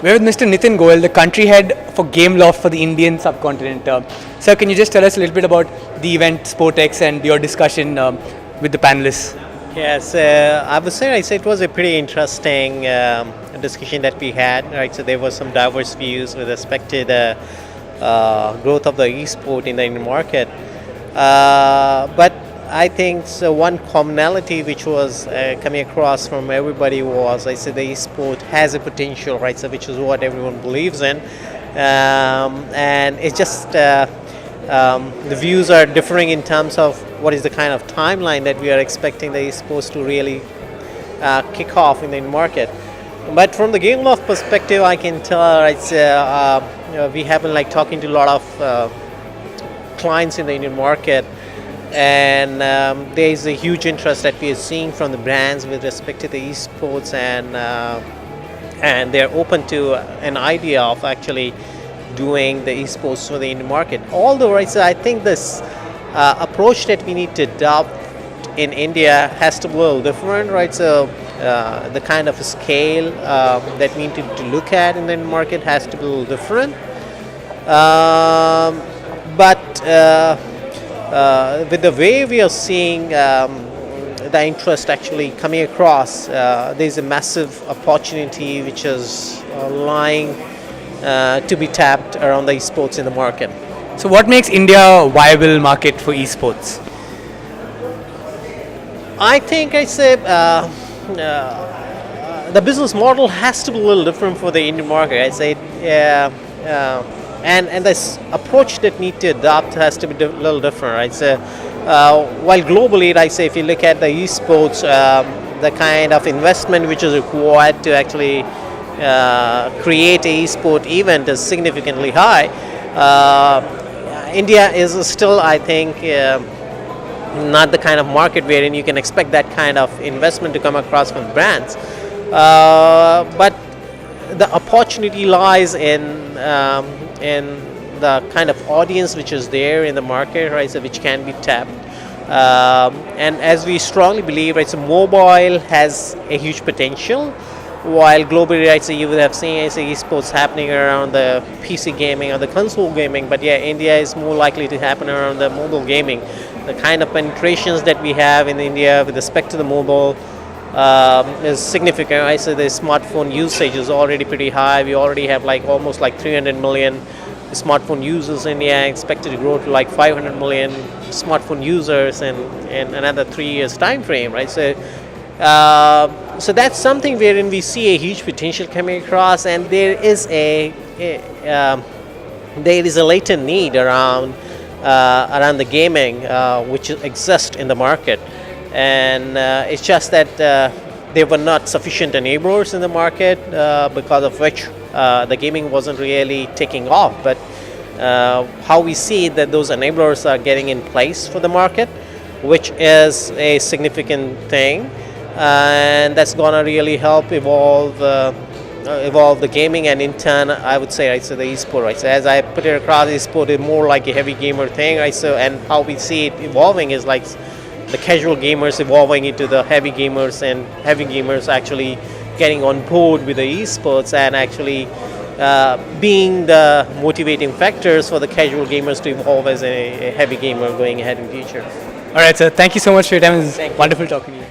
We're with Mr. Nitin Goel, the country head for Gameloft for the Indian subcontinent. Sir, can you just tell us a little bit about the event Sportex and your discussion with the panelists? Yes, I would say it was a pretty interesting discussion that we had. Right, so there were some diverse views with respect to the growth of the e-sport in the Indian market. But I think so one commonality which was coming across from everybody was, I said, the e-sport has a potential, right? So which is what everyone believes in, and it's just the views are differing in terms of what is the kind of timeline that we are expecting the e-sports to really kick off in the market. But from the Gameloft perspective, I can tell it's we have been talking to a lot of clients in the Indian market. And there is a huge interest that we are seeing from the brands with respect to the esports, and they're open to an idea of actually doing the esports for the Indian market. Although, right, so I think this approach that we need to adopt in India has to be a little different, right? So the kind of scale that we need to look at in the Indian market has to be a little different. With the way we are seeing the interest actually coming across, there's a massive opportunity which is lying to be tapped around the esports in the market. So what makes India a viable market for esports? I think the business model has to be a little different for the Indian market. I say and this approach that need to adopt has to be a little different, right? So while globally, I say if you look at the esports, the kind of investment which is required to actually create a esport event is significantly high. India is still, I think, not the kind of market wherein you can expect that kind of investment to come across from brands. But the opportunity lies in the kind of audience which is there in the market, right? So which can be tapped, and as we strongly believe, right? So mobile has a huge potential, while globally, right? So you would have seen esports happening around the PC gaming or the console gaming, but yeah, India is more likely to happen around the mobile gaming. The kind of penetrations that we have in India with respect to the mobile is significant. I say the smartphone usage is already pretty high. We already have almost 300 million smartphone users in India, expected to grow to 500 million smartphone users in another 3 years time frame, right? So so that's something wherein we see a huge potential coming across, and there is a latent need around the gaming which exists in the market. And it's just that there were not sufficient enablers in the market, because of which the gaming wasn't really taking off. But how we see that those enablers are getting in place for the market, which is a significant thing, and that's gonna really help evolve the gaming, and in turn, I would say, right, so the esport, right? So as I put it across, esport is more like a heavy gamer thing, right? So, and how we see it evolving is the casual gamers evolving into the heavy gamers, and heavy gamers actually getting on board with the esports and actually being the motivating factors for the casual gamers to evolve as a heavy gamer going ahead in the future. All right, sir. Thank you so much for your time. It was wonderful talking to you.